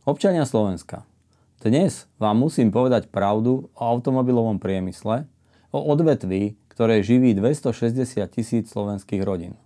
Občania Slovenska, dnes vám musím povedať pravdu o automobilovom priemysle, o odvetví, ktoré živí 260 000 slovenských rodín.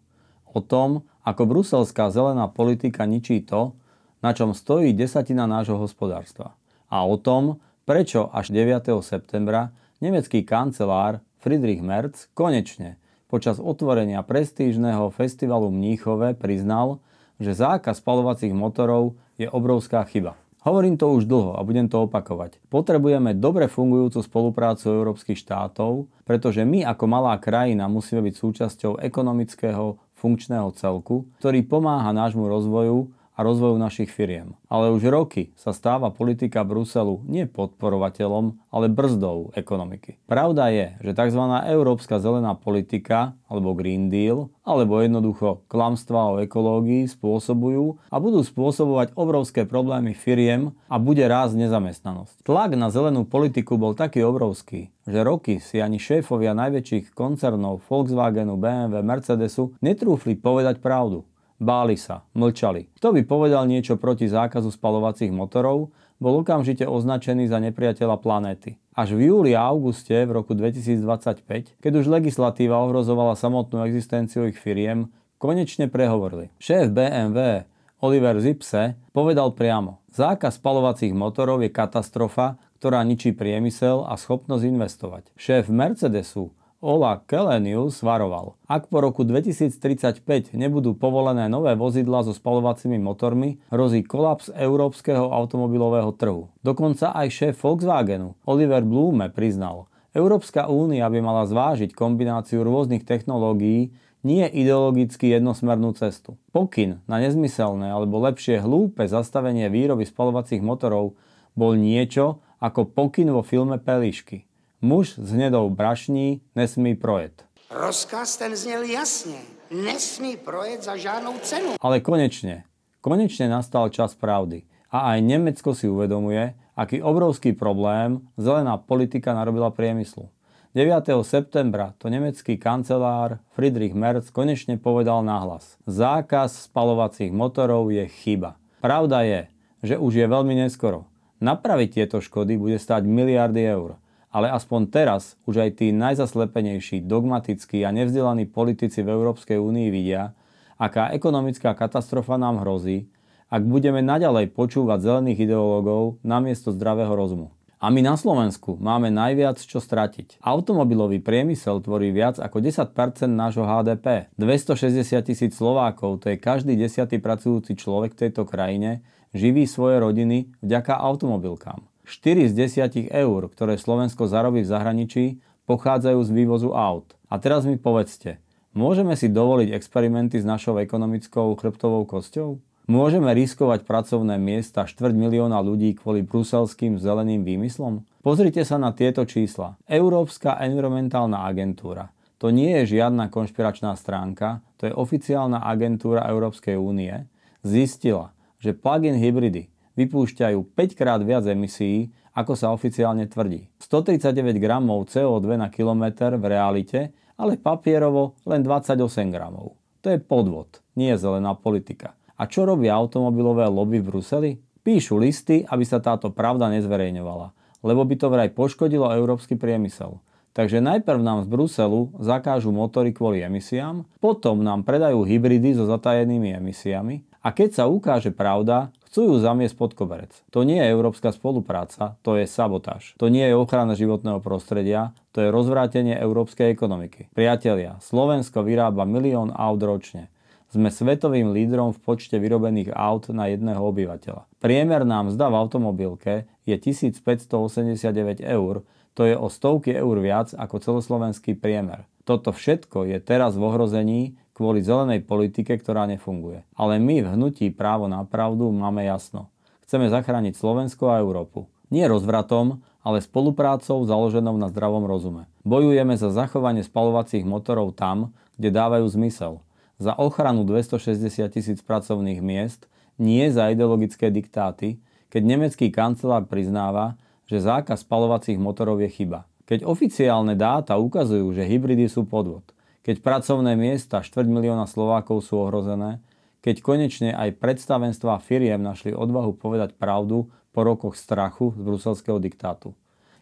O tom, ako bruselská zelená politika ničí to, na čom stojí desatina nášho hospodárstva. A o tom, prečo až 9. septembra nemecký kancelár Friedrich Merz konečne počas otvorenia prestížneho festivalu v Mníchove priznal, že zákaz spaľovacích motorov je obrovská chyba. Hovorím to už dlho a budem to opakovať. Potrebujeme dobre fungujúcu spoluprácu európskych štátov, pretože my ako malá krajina musíme byť súčasťou ekonomického funkčného celku, ktorý pomáha nášmu rozvoju a rozvoju našich firiem. Ale už roky sa stáva politika Bruselu nie podporovateľom, ale brzdou ekonomiky. Pravda je, že tzv. Európska zelená politika, alebo Green Deal, alebo jednoducho klamstvá o ekológii spôsobujú a budú spôsobovať obrovské problémy firiem a bude rásť nezamestnanosť. Tlak na zelenú politiku bol taký obrovský, že roky si ani šéfovia najväčších koncernov Volkswagenu, BMW, Mercedesu netrúfli povedať pravdu. Báli sa, mlčali. Kto by povedal niečo proti zákazu spaľovacích motorov, bol okamžite označený za nepriateľa planéty. Až v júli a auguste v roku 2025, keď už legislatíva ohrozovala samotnú existenciu ich firiem, konečne prehovorili. Šéf BMW Oliver Zipse povedal priamo: zákaz spaľovacích motorov je katastrofa, ktorá ničí priemysel a schopnosť investovať. Šéf Mercedesu Ola Källenius varoval: ak po roku 2035 nebudú povolené nové vozidlá so spaľovacími motormi, hrozí kolaps európskeho automobilového trhu. Dokonca aj šéf Volkswagenu Oliver Blume priznal: Európska únia by mala zvážiť kombináciu rôznych technológií, nie ideologicky jednosmernú cestu. Pokyn na nezmyselné alebo lepšie hlúpe zastavenie výroby spaľovacích motorov bol niečo ako pokyn vo filme Pelíšky. Muž s hnedou brašní nesmí projet. Rozkaz ten znel jasne. Nesmí projet za žiadnou cenu. Ale konečne nastal čas pravdy. A aj Nemecko si uvedomuje, aký obrovský problém zelená politika narobila priemyslu. 9. septembra to nemecký kancelár Friedrich Merz konečne povedal nahlas: zákaz spaľovacích motorov je chyba. Pravda je, že už je veľmi neskoro. Napraviť tieto škody bude stáť miliardy eur. Ale aspoň teraz už aj tí najzaslepenejší, dogmatickí a nevzdelaní politici v Európskej únii vidia, aká ekonomická katastrofa nám hrozí, ak budeme naďalej počúvať zelených ideológov namiesto zdravého rozumu. A my na Slovensku máme najviac čo stratiť. Automobilový priemysel tvorí viac ako 10% nášho HDP. 260 000 Slovákov, to je každý 10. pracujúci človek v tejto krajine, živí svoje rodiny vďaka automobilkám. 4 z 10 eur, ktoré Slovensko zarobí v zahraničí, pochádzajú z vývozu aut. A teraz mi povedzte, môžeme si dovoliť experimenty s našou ekonomickou chrbtovou kosťou? Môžeme riskovať pracovné miesta 250 000 ľudí kvôli bruselským zeleným výmyslom? Pozrite sa na tieto čísla. Európska environmentálna agentúra. To nie je žiadna konšpiračná stránka, to je oficiálna agentúra Európskej únie. Zistila, že plug-in hybridy vypúšťajú 5-krát viac emisí, ako sa oficiálne tvrdí. 139 gramov CO2 na kilometr v realite, ale papierovo len 28 gramov. To je podvod, nie zelená politika. A čo robí automobilové lobby v Bruseli? Píšu listy, aby sa táto pravda nezverejňovala, lebo by to vraj poškodilo európsky priemysel. Takže najprv nám z Bruselu zakážu motory kvôli emisiám, potom nám predajú hybridy so zatajenými emisiami a keď sa ukáže pravda, chcú ju zamiesť pod koberec. To nie je európska spolupráca, to je sabotáž. To nie je ochrana životného prostredia, to je rozvrátenie európskej ekonomiky. Priatelia, Slovensko vyrába 1 000 000 aut ročne. Sme svetovým lídrom v počte vyrobených aut na jedného obyvateľa. Priemerná mzda v automobilke je 1589 eur, to je o stovky eur viac ako celoslovenský priemer. Toto všetko je teraz v ohrození kvôli zelenej politike, ktorá nefunguje. Ale my v hnutí Právo na pravdu máme jasno. Chceme zachrániť Slovensko a Európu. Nie rozvratom, ale spoluprácou založenou na zdravom rozume. Bojujeme za zachovanie spaľovacích motorov tam, kde dávajú zmysel. Za ochranu 260 000 pracovných miest, nie za ideologické diktáty, keď nemecký kancelár priznáva, že zákaz spaľovacích motorov je chyba. Keď oficiálne dáta ukazujú, že hybridy sú podvod, keď pracovné miesta 250 000 Slovákov sú ohrozené, Keď konečne aj predstavenstvá firiem našli odvahu povedať pravdu po rokoch strachu z bruselského diktátu.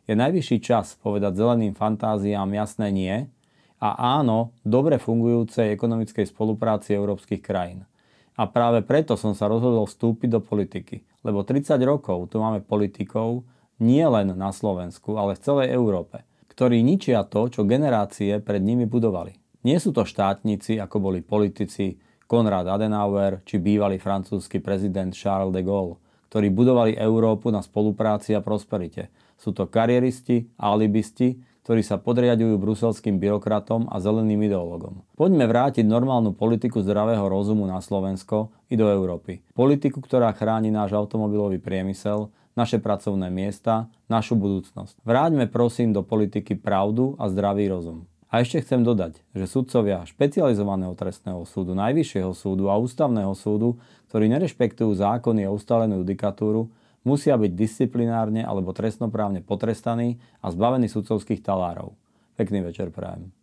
Je najvyšší čas povedať zeleným fantáziám jasné nie a áno dobre fungujúcej ekonomickej spolupráci európskych krajín. A práve preto som sa rozhodol vstúpiť do politiky, lebo 30 rokov tu máme politikov nie len na Slovensku, ale v celej Európe, ktorí ničia to, čo generácie pred nimi budovali. Nie sú to štátnici, ako boli politici Konrad Adenauer či bývalý francúzsky prezident Charles de Gaulle, ktorí budovali Európu na spolupráci a prosperite. Sú to kariéristi a alibisti, ktorí sa podriaďujú bruselským byrokratom a zeleným ideológom. Poďme vrátiť normálnu politiku zdravého rozumu na Slovensko i do Európy. Politiku, ktorá chráni náš automobilový priemysel, naše pracovné miesta, našu budúcnosť. Vráťme prosím do politiky pravdu a zdravý rozum. A ešte chcem dodať, že sudcovia špecializovaného trestného súdu, Najvyššieho súdu a Ústavného súdu, ktorí nerešpektujú zákony a ustálenú judikatúru, musia byť disciplinárne alebo trestnoprávne potrestaní a zbavení sudcovských talárov. Pekný večer prajem.